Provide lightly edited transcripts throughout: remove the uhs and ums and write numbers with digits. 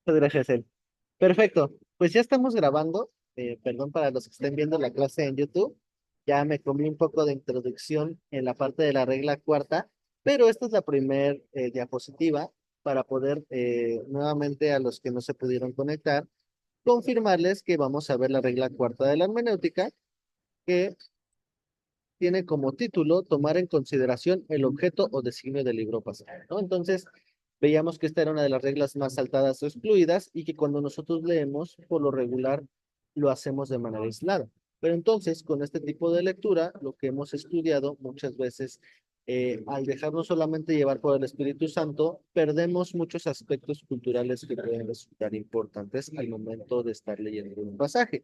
Muchas gracias, El. Perfecto, pues ya estamos grabando. Perdón para los que estén viendo la clase en YouTube. Ya me comí un poco de introducción en la parte de la regla cuarta, pero esta es la primer diapositiva para poder nuevamente a los que no se pudieron conectar, confirmarles que vamos a ver la regla cuarta de la hermenéutica, que tiene como título tomar en consideración el objeto o designio del libro pasado, ¿no? Entonces, veíamos que esta era una de las reglas más saltadas o excluidas y que cuando nosotros leemos, por lo regular, lo hacemos de manera aislada. Pero entonces, con este tipo de lectura, lo que hemos estudiado muchas veces, al dejarnos solamente llevar por el Espíritu Santo, perdemos muchos aspectos culturales que pueden resultar importantes al momento de estar leyendo un pasaje,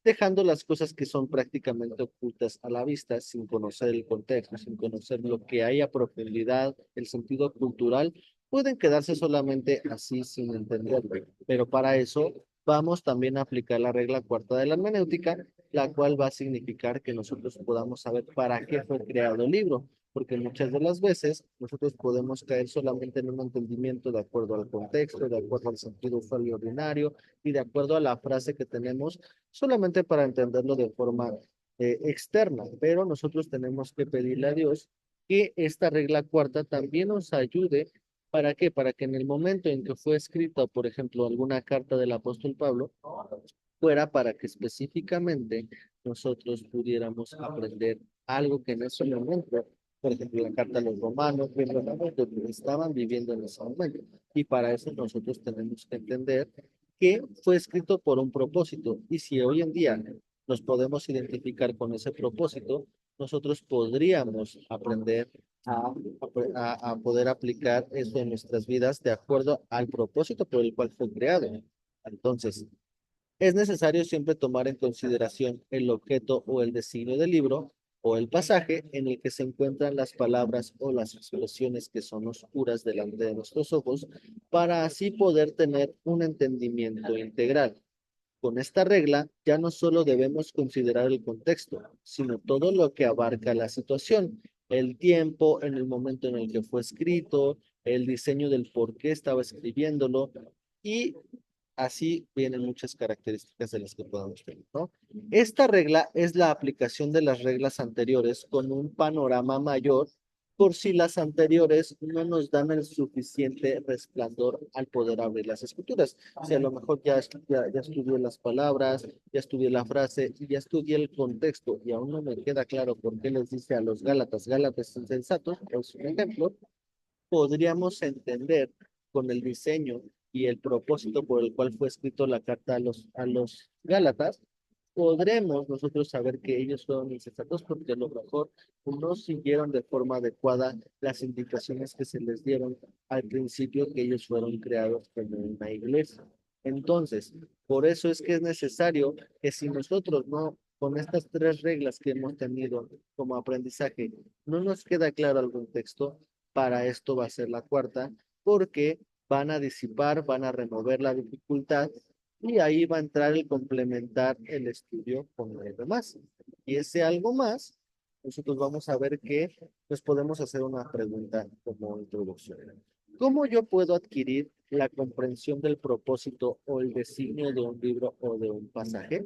dejando las cosas que son prácticamente ocultas a la vista, sin conocer el contexto, sin conocer lo que hay a profundidad, el sentido cultural, pueden quedarse solamente así sin entenderlo. Pero para eso vamos también a aplicar la regla cuarta de la hermenéutica, la cual va a significar que nosotros podamos saber para qué fue creado el libro, porque muchas de las veces nosotros podemos caer solamente en un entendimiento de acuerdo al contexto, de acuerdo al sentido usual y ordinario, y de acuerdo a la frase que tenemos solamente para entenderlo de forma externa, pero nosotros tenemos que pedirle a Dios que esta regla cuarta también nos ayude. ¿Para qué? Para que en el momento en que fue escrita, por ejemplo, alguna carta del apóstol Pablo, fuera para que específicamente nosotros pudiéramos aprender algo que en ese momento, por ejemplo, la carta a los romanos, verdaderamente lo que estaban viviendo en ese momento. Y para eso nosotros tenemos que entender que fue escrito por un propósito. Y si hoy en día nos podemos identificar con ese propósito, nosotros podríamos aprender a poder aplicar eso en nuestras vidas de acuerdo al propósito por el cual fue creado. Entonces, es necesario siempre tomar en consideración el objeto o el designio del libro o el pasaje en el que se encuentran las palabras o las expresiones que son oscuras delante de nuestros ojos, para así poder tener un entendimiento integral. Con esta regla ya no solo debemos considerar el contexto, sino todo lo que abarca la situación, el tiempo, en el momento en el que fue escrito, el diseño del por qué estaba escribiéndolo, y así vienen muchas características de las que podemos ver, ¿no? Esta regla es la aplicación de las reglas anteriores con un panorama mayor, por si las anteriores no nos dan el suficiente resplandor al poder abrir las escrituras. Si a lo mejor ya estudié las palabras, ya estudié la frase y ya estudié el contexto y aún no me queda claro por qué les dice a los Gálatas, Gálatas insensatos, es un ejemplo, podríamos entender con el diseño y el propósito por el cual fue escrito la carta a los Gálatas, podremos nosotros saber que ellos fueron insensatos porque a lo mejor no siguieron de forma adecuada las indicaciones que se les dieron al principio, que ellos fueron creados como una iglesia. Entonces, por eso es que es necesario que si nosotros no, con estas tres reglas que hemos tenido como aprendizaje, no nos queda claro algún texto, para esto va a ser la cuarta, porque van a disipar, van a remover la dificultad y ahí va a entrar el complementar el estudio con lo demás. Y ese algo más, nosotros vamos a ver que pues podemos hacer una pregunta como introducción. ¿Cómo yo puedo adquirir la comprensión del propósito o el designio de un libro o de un pasaje?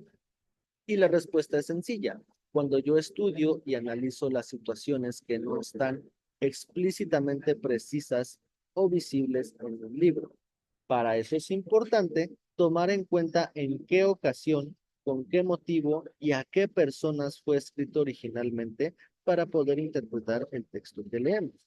Y la respuesta es sencilla. Cuando yo estudio y analizo las situaciones que no están explícitamente precisas o visibles en un libro. Para eso es importante tomar en cuenta en qué ocasión, con qué motivo y a qué personas fue escrito originalmente para poder interpretar el texto que leemos.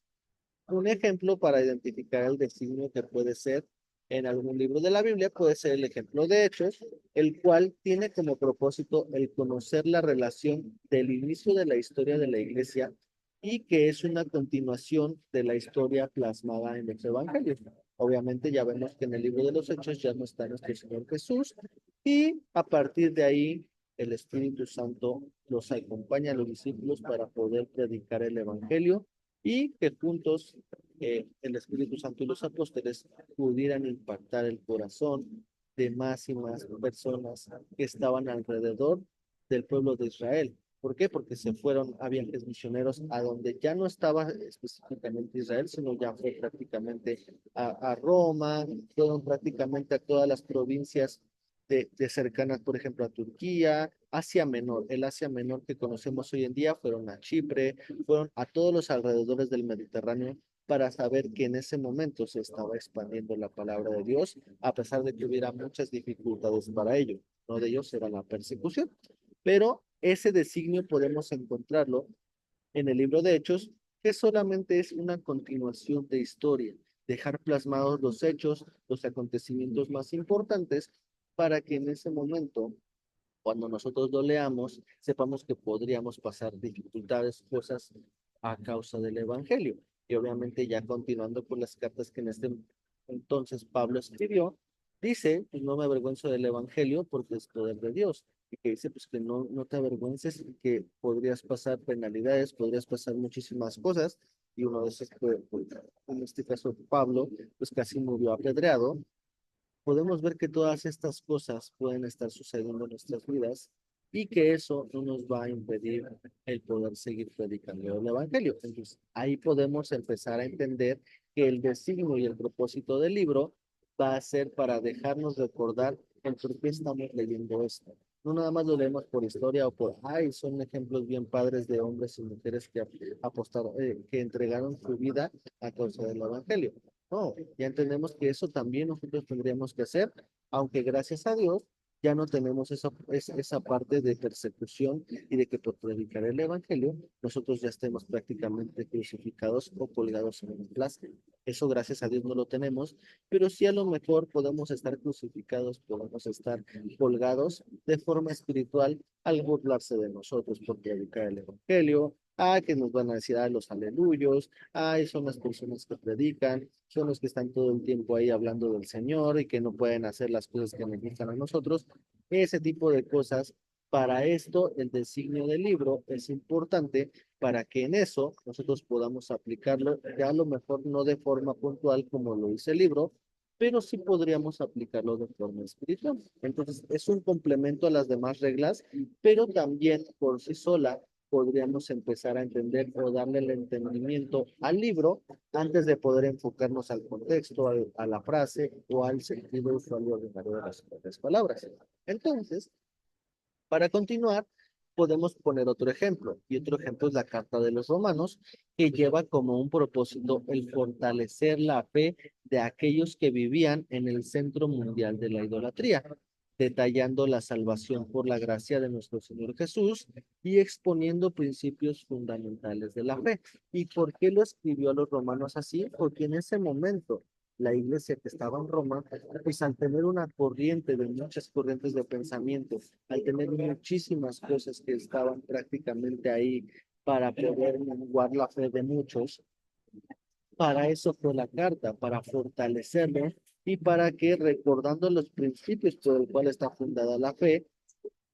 Un ejemplo para identificar el designio que puede ser en algún libro de la Biblia puede ser el ejemplo de Hechos, el cual tiene como propósito el conocer la relación del inicio de la historia de la iglesia y que es una continuación de la historia plasmada en los evangelios. Obviamente ya vemos que en el libro de los Hechos ya no está nuestro Señor Jesús y a partir de ahí el Espíritu Santo los acompaña a los discípulos para poder predicar el evangelio y que juntos el Espíritu Santo y los apóstoles pudieran impactar el corazón de más y más personas que estaban alrededor del pueblo de Israel. ¿Por qué? Porque se fueron a viajes misioneros a donde ya no estaba específicamente Israel, sino ya fue prácticamente a Roma, fueron prácticamente a todas las provincias de cercanas, por ejemplo, a Turquía, Asia Menor, el Asia Menor que conocemos hoy en día, fueron a Chipre, fueron a todos los alrededores del Mediterráneo para saber que en ese momento se estaba expandiendo la palabra de Dios, a pesar de que hubiera muchas dificultades para ello. Uno de ellos era la persecución. Pero ese designio podemos encontrarlo en el libro de Hechos, que solamente es una continuación de historia, dejar plasmados los hechos, los acontecimientos más importantes, para que en ese momento, cuando nosotros lo leamos, sepamos que podríamos pasar dificultades, cosas a causa del Evangelio. Y obviamente ya continuando con las cartas que en este entonces Pablo escribió, dice, pues no me avergüenzo del Evangelio porque es poder de Dios. Y que dice, pues que no te avergüences y que podrías pasar penalidades, podrías pasar muchísimas cosas. Y uno de esos fue, pues, en este caso Pablo, pues casi murió apedreado. Podemos ver que todas estas cosas pueden estar sucediendo en nuestras vidas y que eso no nos va a impedir el poder seguir predicando el Evangelio. Entonces, ahí podemos empezar a entender que el designio y el propósito del libro va a ser para dejarnos recordar el por qué estamos leyendo esto. No nada más lo leemos por historia o por, ay, son ejemplos bien padres de hombres y mujeres que apostaron, que entregaron su vida a causa del Evangelio. No, ya entendemos que eso también nosotros tendríamos que hacer, aunque gracias a Dios ya no tenemos esa parte de persecución y de que por predicar el Evangelio nosotros ya estemos prácticamente crucificados o colgados en un plazo. Eso gracias a Dios no lo tenemos, pero sí a lo mejor podemos estar crucificados, podemos estar colgados de forma espiritual al burlarse de nosotros por predicar el Evangelio. Que nos van a decir, los aleluyos, son las personas que predican, son los que están todo el tiempo ahí hablando del Señor y que no pueden hacer las cosas que nos gustan a nosotros. Ese tipo de cosas. Para esto, el designio del libro es importante para que en eso nosotros podamos aplicarlo, ya a lo mejor no de forma puntual como lo dice el libro, pero sí podríamos aplicarlo de forma espiritual. Entonces, es un complemento a las demás reglas, pero también por sí sola podríamos empezar a entender o darle el entendimiento al libro antes de poder enfocarnos al contexto, a la frase o al sentido usual y ordinario de las palabras. Entonces, para continuar, podemos poner otro ejemplo, y otro ejemplo es la Carta de los Romanos, que lleva como un propósito el fortalecer la fe de aquellos que vivían en el centro mundial de la idolatría, detallando la salvación por la gracia de nuestro Señor Jesús y exponiendo principios fundamentales de la fe. ¿Y por qué lo escribió a los romanos así? Porque en ese momento la iglesia que estaba en Roma, pues al tener una corriente de muchas corrientes de pensamiento, al tener muchísimas cosas que estaban prácticamente ahí para poder menguar la fe de muchos, para eso fue la carta, para fortalecerlo y para que recordando los principios por el cual está fundada la fe,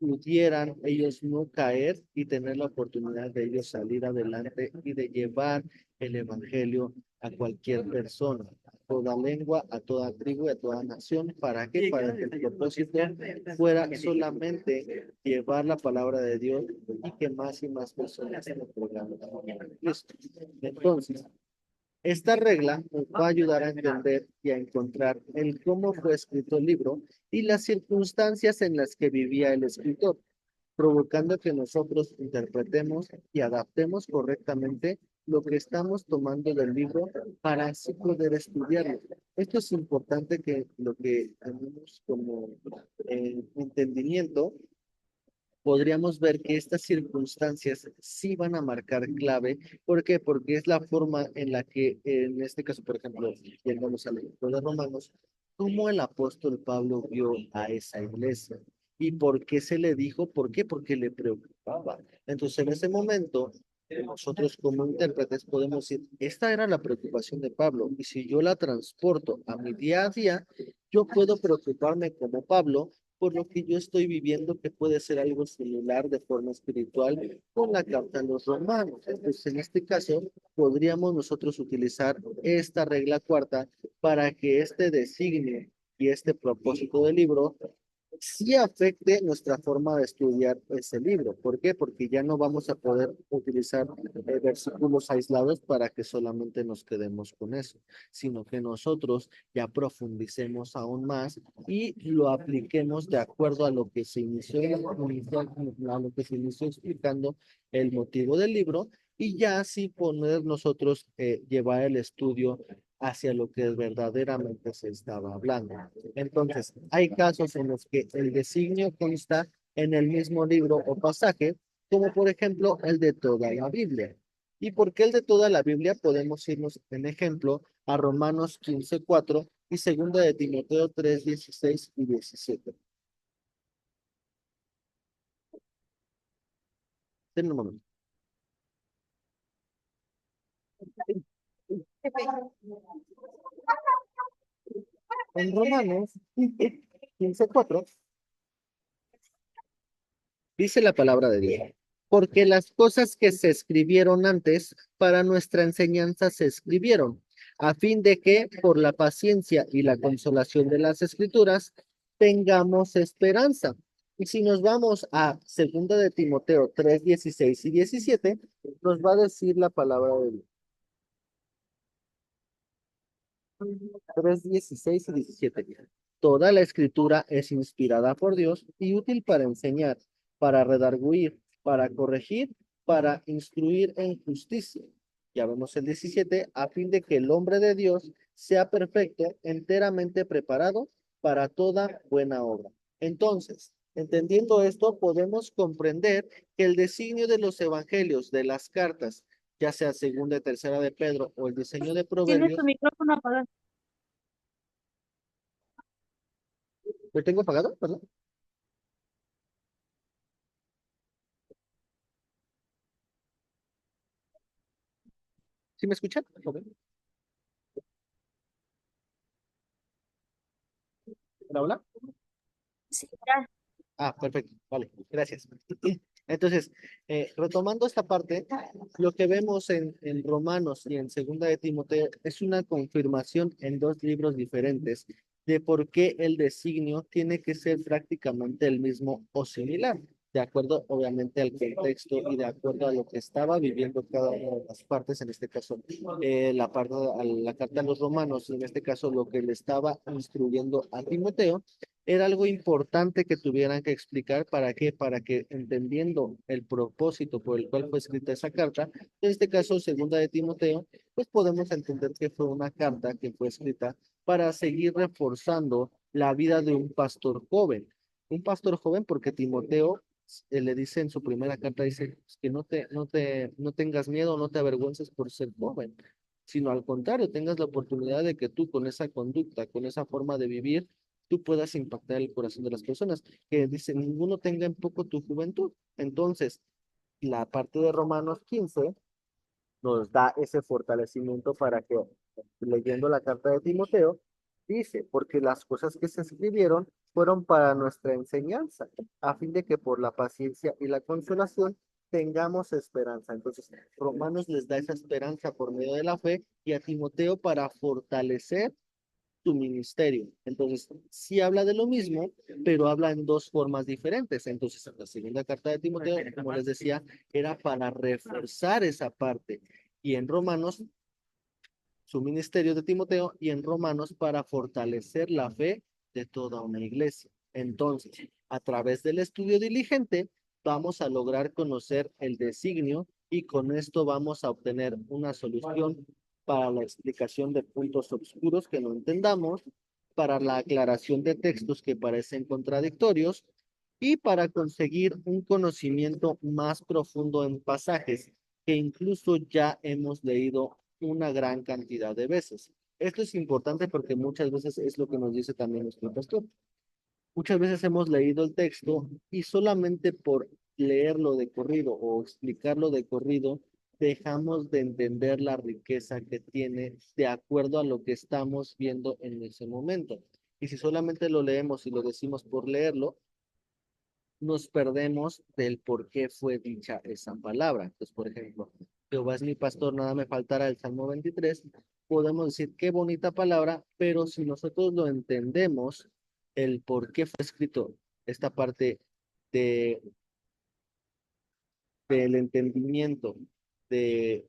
pudieran ellos no caer y tener la oportunidad de ellos salir adelante y de llevar el evangelio a cualquier persona, a toda lengua, a toda tribu, a toda nación. ¿Para qué? Para que el propósito fuera solamente llevar la palabra de Dios y que más y más personas se lo programa. Listo. Entonces, esta regla nos va a ayudar a entender y a encontrar el cómo fue escrito el libro y las circunstancias en las que vivía el escritor, provocando que nosotros interpretemos y adaptemos correctamente lo que estamos tomando del libro para así poder estudiarlo. Esto es importante que lo que tenemos como entendimiento podríamos ver que estas circunstancias sí van a marcar clave. ¿Por qué? Porque es la forma en la que, en este caso, por ejemplo, yéndonos al ejemplo de Romanos, cómo el apóstol Pablo vio a esa iglesia. ¿Y por qué se le dijo? ¿Por qué? Porque le preocupaba. Entonces, en ese momento, nosotros como intérpretes podemos decir, esta era la preocupación de Pablo, y si yo la transporto a mi día a día, yo puedo preocuparme como Pablo por lo que yo estoy viviendo, que puede ser algo similar de forma espiritual con la carta a los romanos. Entonces, en este caso, podríamos nosotros utilizar esta regla cuarta para que este designio y este propósito del libro sí afecte nuestra forma de estudiar ese libro. ¿Por qué? Porque ya no vamos a poder utilizar versículos aislados para que solamente nos quedemos con eso, sino que nosotros ya profundicemos aún más y lo apliquemos de acuerdo a lo que se inició, a lo que se inició explicando el motivo del libro y ya así poner nosotros llevar el estudio hacia lo que verdaderamente se estaba hablando. Entonces, hay casos en los que el designio consta en el mismo libro o pasaje, como por ejemplo el de toda la Biblia. ¿Y por qué el de toda la Biblia? Podemos irnos en ejemplo a Romanos 15:4 y segunda de Timoteo 3:16 y 17. Denme un momento. En Romanos 15:4 dice la palabra de Dios, porque las cosas que se escribieron antes para nuestra enseñanza se escribieron, a fin de que por la paciencia y la consolación de las escrituras tengamos esperanza. Y si nos vamos a segunda de Timoteo 3:16 y 17, nos va a decir la palabra de Dios. 3:16 y 17. Toda la escritura es inspirada por Dios y útil para enseñar, para redarguir, para corregir, para instruir en justicia. Ya vemos el 17, a fin de que el hombre de Dios sea perfecto, enteramente preparado para toda buena obra. Entonces, entendiendo esto, podemos comprender que el designio de los evangelios, de las cartas, ya sea segunda y tercera de Pedro o el diseño de Tienes tu Proverbios. micrófono apagado. ¿Lo tengo apagado? ¿Perdón? ¿Sí me escuchan? Ok. Hola, hola. Sí, ya. Ah, perfecto. Vale, gracias. Entonces, retomando esta parte, lo que vemos en Romanos y en Segunda de Timoteo es una confirmación en dos libros diferentes de por qué el designio tiene que ser prácticamente el mismo o similar, de acuerdo obviamente al contexto y de acuerdo a lo que estaba viviendo cada una de las partes, en este caso la carta a los romanos, y en este caso lo que le estaba instruyendo a Timoteo era algo importante que tuvieran que explicar. ¿Para qué? Para que entendiendo el propósito por el cual fue escrita esa carta, en este caso, segunda de Timoteo, pues podemos entender que fue una carta que fue escrita para seguir reforzando la vida de un pastor joven. Un pastor joven porque Timoteo le dice en su primera carta, dice que no tengas miedo, no te avergüences por ser joven, sino al contrario, tengas la oportunidad de que tú con esa conducta, con esa forma de vivir, tú puedas impactar el corazón de las personas, que dice, ninguno tenga en poco tu juventud. Entonces, la parte de Romanos 15 nos da ese fortalecimiento para que, leyendo la carta de Timoteo, dice, porque las cosas que se escribieron fueron para nuestra enseñanza, a fin de que por la paciencia y la consolación tengamos esperanza. Entonces, Romanos les da esa esperanza por medio de la fe y a Timoteo para fortalecer tu ministerio. Entonces, sí habla de lo mismo, pero habla en dos formas diferentes. Entonces, en la segunda carta de Timoteo, como les decía, era para reforzar esa parte. Y en Romanos, su ministerio de Timoteo, y en Romanos para fortalecer la fe de toda una iglesia. Entonces, a través del estudio diligente, vamos a lograr conocer el designio y con esto vamos a obtener una solución para la explicación de puntos oscuros que no entendamos, para la aclaración de textos que parecen contradictorios y para conseguir un conocimiento más profundo en pasajes que incluso ya hemos leído una gran cantidad de veces. Esto es importante porque muchas veces es lo que nos dice también nuestro pastor. Muchas veces hemos leído el texto y solamente por leerlo de corrido o explicarlo de corrido, dejamos de entender la riqueza que tiene de acuerdo a lo que estamos viendo en ese momento. Y si solamente lo leemos y lo decimos por leerlo, nos perdemos del por qué fue dicha esa palabra. Entonces, por ejemplo, Jehová es mi pastor, nada me faltará, el Salmo 23, podemos decir qué bonita palabra, pero si nosotros lo entendemos, el por qué fue escrito esta parte de del entendimiento del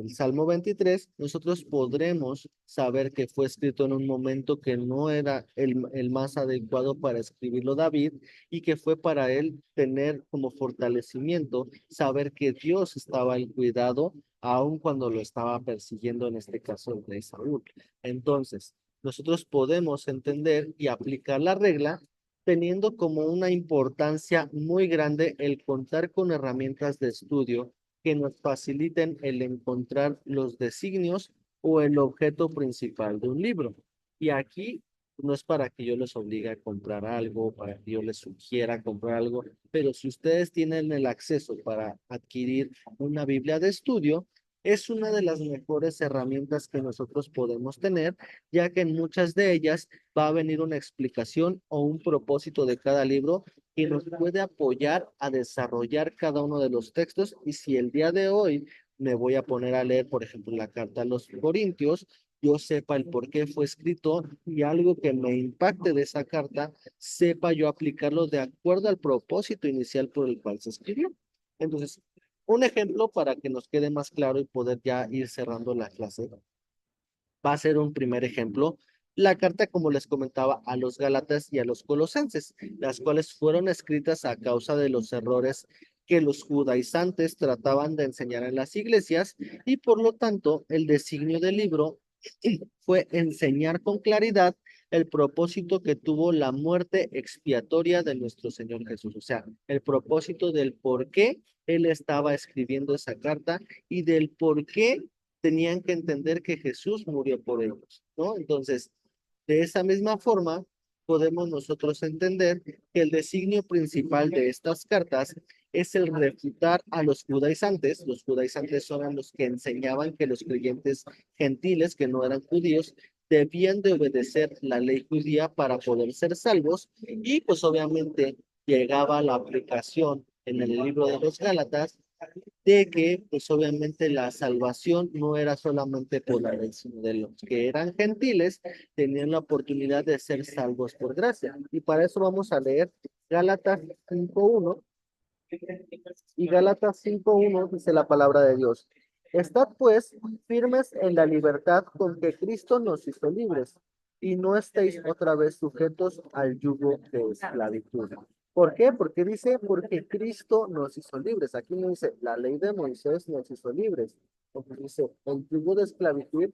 Salmo 23, nosotros podremos saber que fue escrito en un momento que no era el más adecuado para escribirlo David y que fue para él tener como fortalecimiento saber que Dios estaba en cuidado aun cuando lo estaba persiguiendo, en este caso el rey Saúl. Entonces, nosotros podemos entender y aplicar la regla teniendo como una importancia muy grande el contar con herramientas de estudio que nos faciliten el encontrar los designios o el objeto principal de un libro. Y aquí no es para que yo les obligue a comprar algo, para que yo les sugiera comprar algo, pero si ustedes tienen el acceso para adquirir una Biblia de estudio, es una de las mejores herramientas que nosotros podemos tener, ya que en muchas de ellas va a venir una explicación o un propósito de cada libro y nos puede apoyar a desarrollar cada uno de los textos. Y si el día de hoy me voy a poner a leer, por ejemplo, la carta a los Corintios, yo sepa el por qué fue escrito y algo que me impacte de esa carta, sepa yo aplicarlo de acuerdo al propósito inicial por el cual se escribió. Entonces, un ejemplo para que nos quede más claro y poder ya ir cerrando la clase va a ser un primer ejemplo. La carta, como les comentaba, a los Gálatas y a los Colosenses, las cuales fueron escritas a causa de los errores que los judaizantes trataban de enseñar en las iglesias y por lo tanto el designio del libro fue enseñar con claridad el propósito que tuvo la muerte expiatoria de nuestro Señor Jesús, o sea, el propósito del por qué él estaba escribiendo esa carta y del por qué tenían que entender que Jesús murió por ellos, ¿no? Entonces, de esa misma forma, podemos nosotros entender que el designio principal de estas cartas es el refutar a los judaizantes. Los judaizantes son los que enseñaban que los creyentes gentiles, que no eran judíos, debían de obedecer la ley judía para poder ser salvos y pues obviamente llegaba la aplicación en el libro de los Gálatas de que pues obviamente la salvación no era solamente por la ley, sino de los que eran gentiles, tenían la oportunidad de ser salvos por gracia. Y para eso vamos a leer Gálatas 5:1 y Gálatas 5:1 dice la palabra de Dios. Estad pues firmes en la libertad con que Cristo nos hizo libres y no estéis otra vez sujetos al yugo de esclavitud. ¿Por qué? Porque dice, porque Cristo nos hizo libres. Aquí no dice, la ley de Moisés nos hizo libres. Porque dice, el yugo de esclavitud,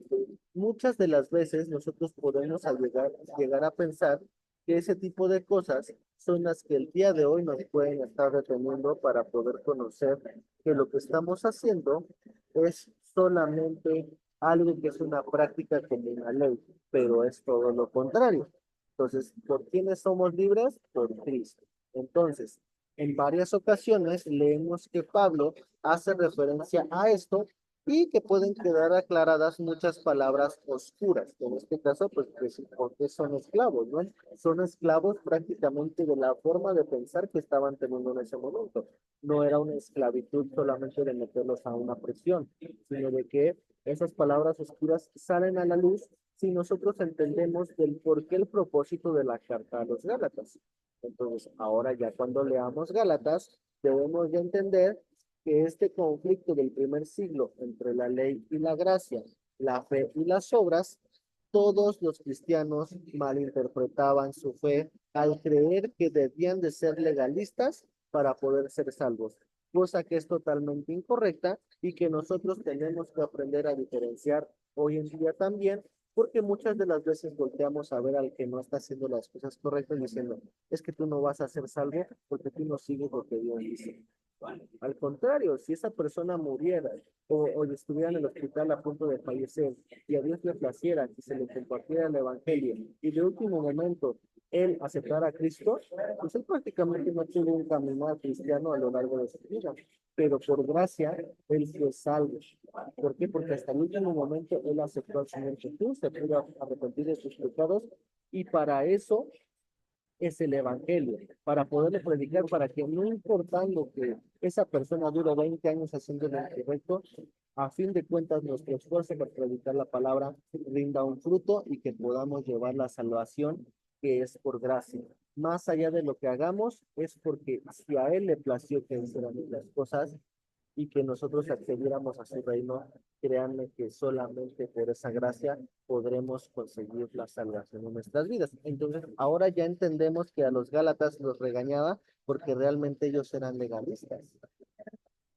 muchas de las veces nosotros podemos llegar a pensar que ese tipo de cosas son las que el día de hoy nos pueden estar deteniendo para poder conocer que lo que estamos haciendo es solamente algo que es una práctica como una ley, pero es todo lo contrario. Entonces, ¿por quiénes somos libres? Por Cristo. Entonces, en varias ocasiones leemos que Pablo hace referencia a esto y que pueden quedar aclaradas muchas palabras oscuras. En este caso, pues porque son esclavos, ¿no? Son esclavos prácticamente de la forma de pensar que estaban teniendo en ese momento. No era una esclavitud solamente de meterlos a una prisión, sino de que esas palabras oscuras salen a la luz si nosotros entendemos del por qué el propósito de la carta a los Gálatas. Entonces, ahora ya cuando leamos Gálatas, debemos de entender que este conflicto del primer siglo entre la ley y la gracia, la fe y las obras, todos los cristianos malinterpretaban su fe al creer que debían de ser legalistas para poder ser salvos, cosa que es totalmente incorrecta y que nosotros tenemos que aprender a diferenciar hoy en día también, porque muchas de las veces volteamos a ver al que no está haciendo las cosas correctas diciendo, es que tú no vas a ser salvo porque tú no sigues lo que Dios dice. Al contrario, si esa persona muriera o estuviera en el hospital a punto de fallecer y a Dios le placiera que se le compartiera el Evangelio y de último momento él aceptara a Cristo, pues él prácticamente no tuvo un caminar cristiano a lo largo de su vida, pero por gracia él fue salvo. ¿Por qué? Porque hasta el último momento él aceptó al Señor Jesús, se pudo arrepentir de sus pecados y para eso es el evangelio, para poderle predicar, para que no importando que esa persona dure 20 años haciendo lo incorrecto, a fin de cuentas nuestro esfuerzo por predicar la palabra rinda un fruto y que podamos llevar la salvación que es por gracia. más allá de lo que hagamos, es porque si a Él le plació que hiciéramos las cosas y que nosotros accediéramos a su reino, créanme que solamente por esa gracia podremos conseguir la salvación en nuestras vidas. Entonces, ahora ya entendemos que a los Gálatas los regañaba porque realmente ellos eran legalistas.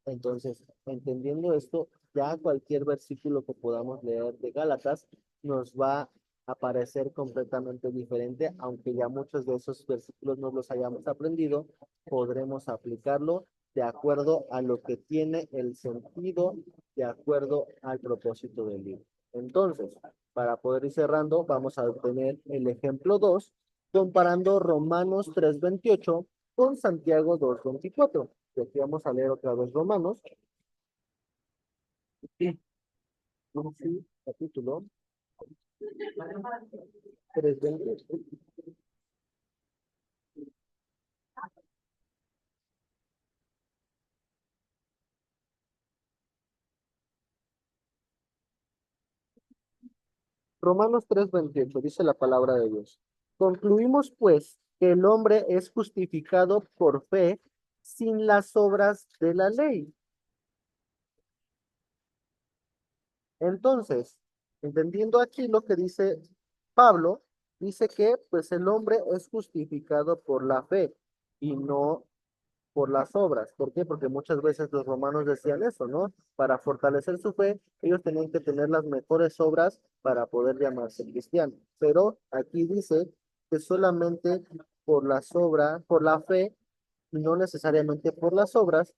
Entonces, entendiendo esto, ya cualquier versículo que podamos leer de Gálatas nos va a parecer completamente diferente, aunque ya muchos de esos versículos no los hayamos aprendido, podremos aplicarlo de acuerdo a lo que tiene el sentido, de acuerdo al propósito del libro. Entonces, para poder ir cerrando, vamos a obtener el ejemplo 2, comparando Romanos 3:28 con Santiago 2:24. Y aquí vamos a leer otra vez Romanos, sí, capítulo 3:28. Romanos 3:28 dice la palabra de Dios. Concluimos pues que el hombre es justificado por fe sin las obras de la ley. Entonces, entendiendo aquí lo que dice Pablo, dice que pues el hombre es justificado por la fe y no por las obras. ¿Por qué? Porque muchas veces los romanos decían eso, ¿no? Para fortalecer su fe, ellos tenían que tener las mejores obras para poder llamarse cristianos. Pero aquí dice que solamente por las obras, por la fe, y no necesariamente por las obras,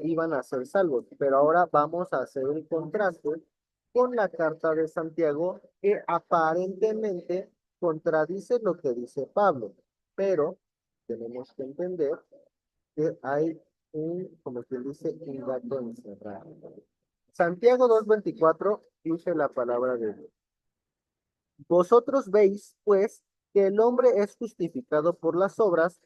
iban a ser salvos. Pero ahora vamos a hacer el contraste con la carta de Santiago, que aparentemente contradice lo que dice Pablo. Pero tenemos que entender que hay como quien dice, un gato encerrado. Santiago 2:24 dice la palabra de Dios. Vosotros veis, pues, que el hombre es justificado por las obras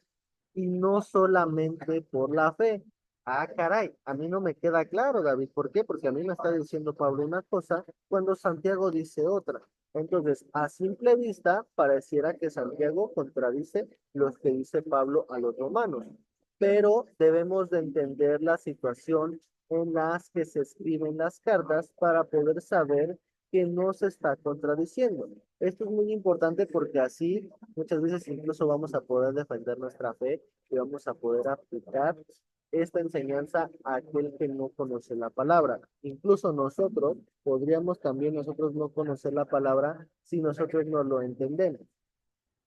y no solamente por la fe. Ah, caray, a mí no me queda claro, David. ¿Por qué? Porque a mí me está diciendo Pablo una cosa cuando Santiago dice otra. Entonces, a simple vista, pareciera que Santiago contradice lo que dice Pablo a los romanos, pero debemos de entender la situación en las que se escriben las cartas para poder saber que no se está contradiciendo. Esto es muy importante porque así muchas veces incluso vamos a poder defender nuestra fe y vamos a poder aplicar esta enseñanza a aquel que no conoce la palabra. Incluso nosotros podríamos también nosotros no conocer la palabra si nosotros no lo entendemos.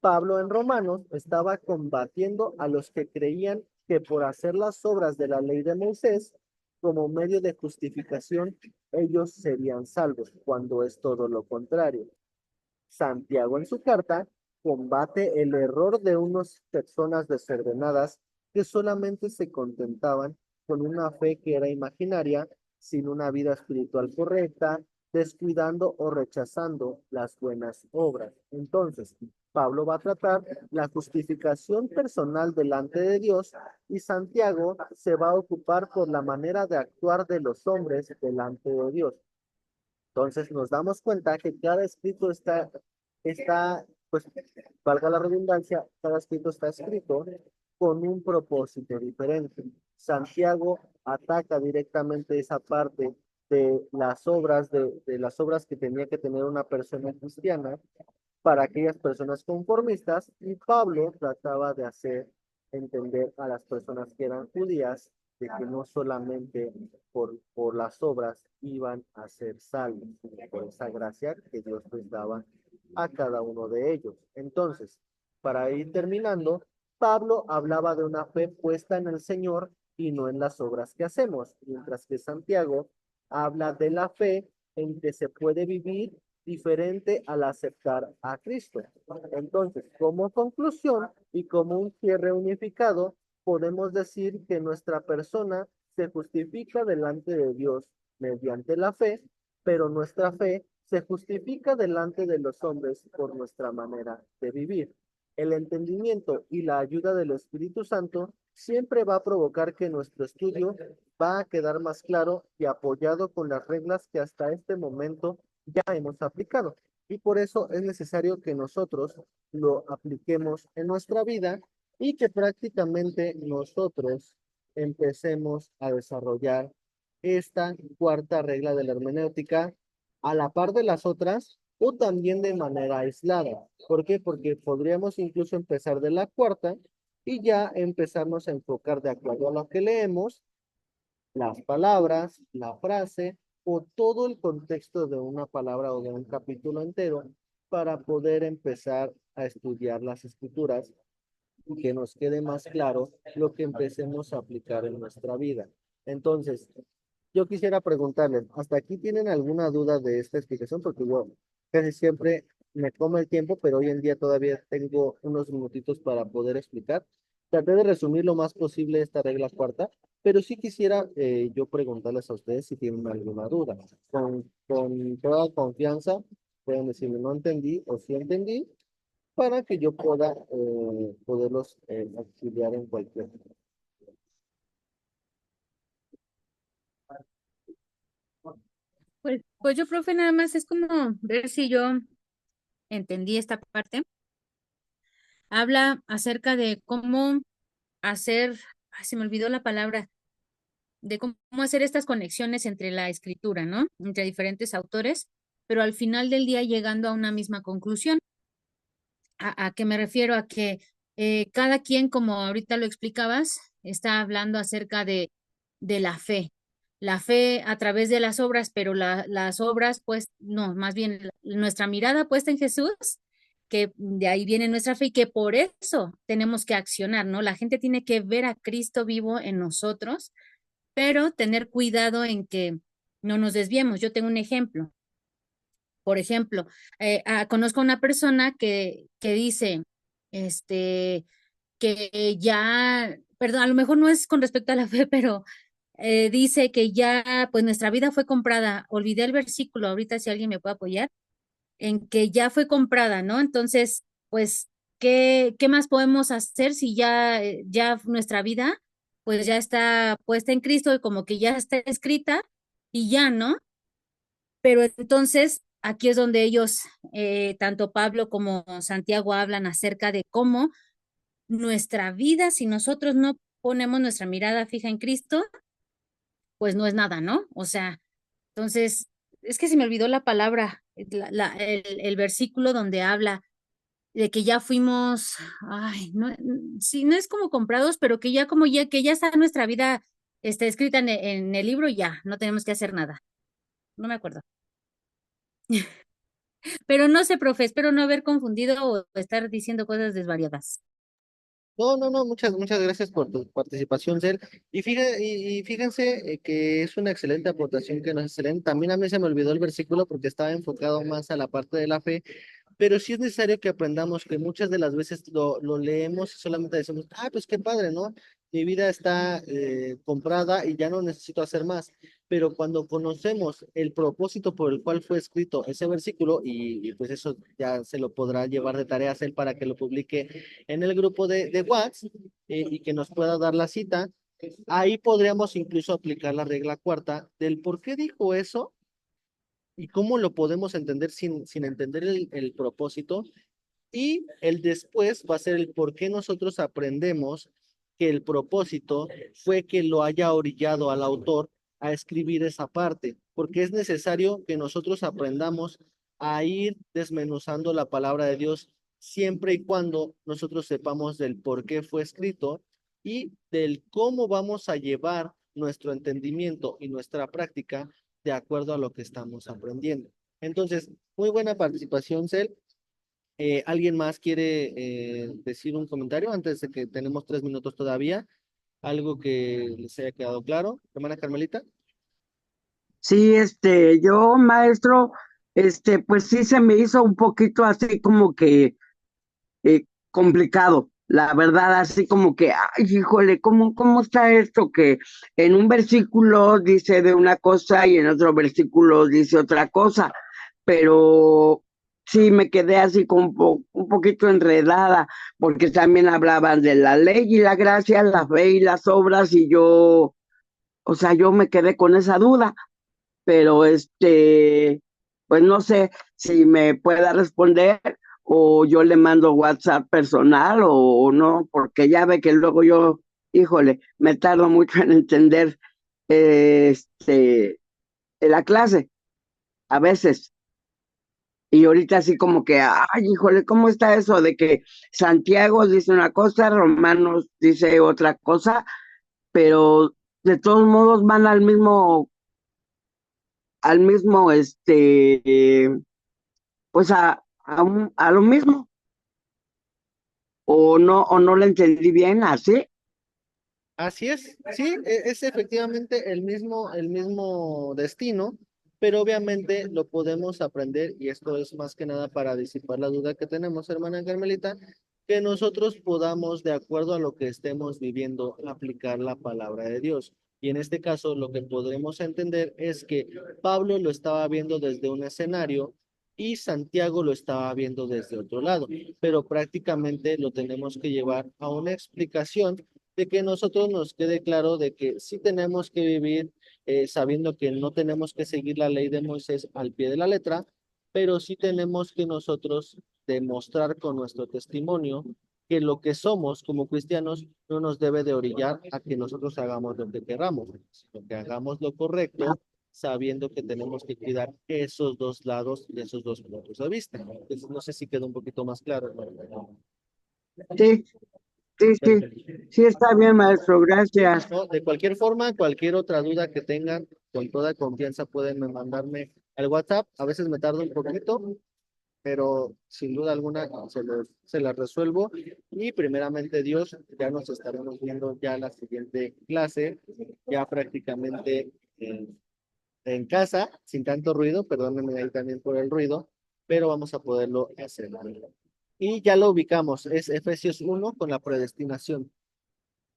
Pablo en Romanos estaba combatiendo a los que creían que por hacer las obras de la ley de Moisés como medio de justificación ellos serían salvos, cuando es todo lo contrario. Santiago en su carta combate el error de unas personas desordenadas que solamente se contentaban con una fe que era imaginaria, sin una vida espiritual correcta, descuidando o rechazando las buenas obras. Entonces, Pablo va a tratar la justificación personal delante de Dios y Santiago se va a ocupar por la manera de actuar de los hombres delante de Dios. Entonces nos damos cuenta que cada escrito pues, valga la redundancia, cada escrito está escrito con un propósito diferente. Santiago ataca directamente esa parte de las obras, de las obras que tenía que tener una persona cristiana para aquellas personas conformistas, y Pablo trataba de hacer entender a las personas que eran judías de que no solamente por las obras iban a ser salvos, sino por esa gracia que Dios les daba a cada uno de ellos. Entonces, para ir terminando, Pablo hablaba de una fe puesta en el Señor y no en las obras que hacemos, mientras que Santiago habla de la fe en que se puede vivir diferente al aceptar a Cristo. Entonces, como conclusión y como un cierre unificado, podemos decir que nuestra persona se justifica delante de Dios mediante la fe, pero nuestra fe se justifica delante de los hombres por nuestra manera de vivir. El entendimiento y la ayuda del Espíritu Santo siempre va a provocar que nuestro estudio va a quedar más claro y apoyado con las reglas que hasta este momento ya hemos aplicado. y por eso es necesario que nosotros lo apliquemos en nuestra vida y que prácticamente nosotros empecemos a desarrollar esta cuarta regla de la hermenéutica a la par de las otras o también de manera aislada. ¿Por qué? Porque podríamos incluso empezar de la cuarta y ya empezarnos a enfocar de acuerdo a lo que leemos, las palabras, la frase o todo el contexto de una palabra o de un capítulo entero para poder empezar a estudiar las escrituras y que nos quede más claro lo que empecemos a aplicar en nuestra vida. Entonces, yo quisiera preguntarles, ¿hasta aquí tienen alguna duda de esta explicación? Porque yo casi siempre me como el tiempo, pero hoy en día todavía tengo unos minutitos para poder explicar. Traté de resumir lo más posible esta regla cuarta, pero sí quisiera yo preguntarles a ustedes si tienen alguna duda. Con toda confianza pueden decirme no entendí o sí entendí para que yo pueda poderlos auxiliar en cualquier. Pues yo, profe, nada más es como ver si yo entendí esta parte. Habla acerca de cómo hacer, ay, se me olvidó la palabra, de cómo hacer estas conexiones entre la escritura, ¿no? Entre diferentes autores, pero al final del día llegando a una misma conclusión. ¿A qué me refiero? A que cada quien, como ahorita lo explicabas, está hablando acerca de la fe a través de las obras, pero las obras, pues, no, más bien nuestra mirada puesta en Jesús, que de ahí viene nuestra fe y que por eso tenemos que accionar, ¿no? La gente tiene que ver a Cristo vivo en nosotros, pero tener cuidado en que no nos desviemos. Yo tengo un ejemplo. Por ejemplo, conozco a una persona que dice, este, que ya, perdón, a lo mejor no es con respecto a la fe, pero dice que ya, pues nuestra vida fue comprada. Olvidé el versículo, ahorita si alguien me puede apoyar, en que ya fue comprada, ¿no? Entonces, pues, ¿qué más podemos hacer si ya nuestra vida, pues ya está puesta en Cristo y como que ya está escrita y ya, ¿no? Pero entonces aquí es donde ellos, tanto Pablo como Santiago, hablan acerca de cómo nuestra vida, si nosotros no ponemos nuestra mirada fija en Cristo, pues no es nada, ¿no? O sea, entonces, es que se me olvidó la palabra, el versículo donde habla de que ya fuimos, ay, no, sí, no es como comprados, pero que ya como ya, que ya está nuestra vida escrita en el libro, y ya, no tenemos que hacer nada. No me acuerdo. Pero no sé, profe, espero no haber confundido o estar diciendo cosas desvariadas. No, no, no, muchas gracias por tu participación, Cel. Y fíjense que es una excelente aportación que nos hacen. También a mí se me olvidó el versículo porque estaba enfocado más a la parte de la fe, pero sí es necesario que aprendamos que muchas de las veces lo leemos y solamente decimos, ah, pues qué padre, ¿no? Mi vida está comprada y ya no necesito hacer más. Pero cuando conocemos el propósito por el cual fue escrito ese versículo, y pues eso ya se lo podrá llevar de tarea a él para que lo publique en el grupo de WhatsApp y que nos pueda dar la cita, ahí podríamos incluso aplicar la regla cuarta del por qué dijo eso y cómo lo podemos entender sin entender el propósito. Y el después va a ser el por qué nosotros aprendemos que el propósito fue que lo haya orillado al autor a escribir esa parte, porque es necesario que nosotros aprendamos a ir desmenuzando la palabra de Dios siempre y cuando nosotros sepamos del por qué fue escrito y del cómo vamos a llevar nuestro entendimiento y nuestra práctica de acuerdo a lo que estamos aprendiendo. Entonces, muy buena participación, Cel. ¿Alguien más quiere decir un comentario antes de que tenemos 3 minutos todavía? ¿Algo que les haya quedado claro? Hermana Carmelita. Sí, yo, maestro, pues sí se me hizo un poquito así como que complicado, la verdad, así como que, ay, híjole, ¿cómo está esto? Que en un versículo dice de una cosa y en otro versículo dice otra cosa, pero sí me quedé así como un poquito enredada, porque también hablaban de la ley y la gracia, la fe y las obras, y yo, o sea, yo me quedé con esa duda, pero pues no sé si me pueda responder o yo le mando WhatsApp personal o no, porque ya ve que luego yo, híjole, me tardo mucho en entender la clase a veces. Y ahorita así como que, ay, híjole, ¿cómo está eso de que Santiago dice una cosa, Romanos dice otra cosa, pero de todos modos van al mismo, pues a lo mismo, o no lo entendí bien, así? Así es, sí, es efectivamente el mismo destino, pero obviamente lo podemos aprender y esto es más que nada para disipar la duda que tenemos, hermana Carmelita, que nosotros podamos, de acuerdo a lo que estemos viviendo, aplicar la palabra de Dios. Y en este caso, lo que podremos entender es que Pablo lo estaba viendo desde un escenario y Santiago lo estaba viendo desde otro lado, pero prácticamente lo tenemos que llevar a una explicación de que nosotros nos quede claro de que sí tenemos que vivir sabiendo que no tenemos que seguir la ley de Moisés al pie de la letra, pero sí tenemos que nosotros demostrar con nuestro testimonio que lo que somos como cristianos no nos debe de orillar a que nosotros hagamos lo que queramos, sino que hagamos lo correcto, sabiendo que tenemos que cuidar esos dos lados y esos dos puntos de vista. Entonces, no sé si quedó un poquito más claro. Sí, sí, sí, sí está bien, maestro, gracias. ¿No? De cualquier forma, cualquier otra duda que tengan, con toda confianza pueden mandarme al WhatsApp. A veces me tarda un poquito, pero sin duda alguna se las resuelvo. Y primeramente Dios, ya nos estaremos viendo ya la siguiente clase, ya prácticamente en casa, sin tanto ruido, perdónenme ahí también por el ruido, pero vamos a poderlo hacer. Y ya lo ubicamos, es Efesios 1 con la predestinación.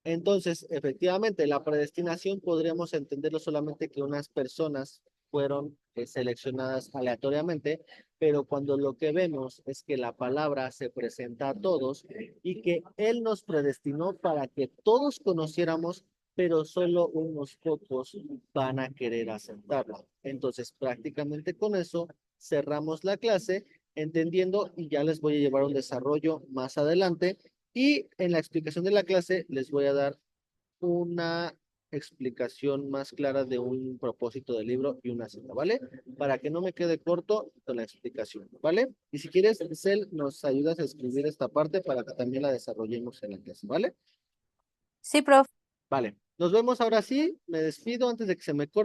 Entonces, efectivamente, la predestinación podríamos entenderlo solamente que unas personas fueron seleccionadas aleatoriamente, pero cuando lo que vemos es que la palabra se presenta a todos y que Él nos predestinó para que todos conociéramos, pero solo unos pocos van a querer aceptarla. Entonces, prácticamente con eso cerramos la clase, entendiendo, y ya les voy a llevar un desarrollo más adelante y en la explicación de la clase les voy a dar una explicación más clara de un propósito del libro y una cita, ¿vale? Para que no me quede corto con la explicación, ¿vale? Y si quieres, Cel, nos ayudas a escribir esta parte para que también la desarrollemos en la clase, ¿vale? Sí, prof. Vale. Nos vemos ahora sí. Me despido antes de que se me corte.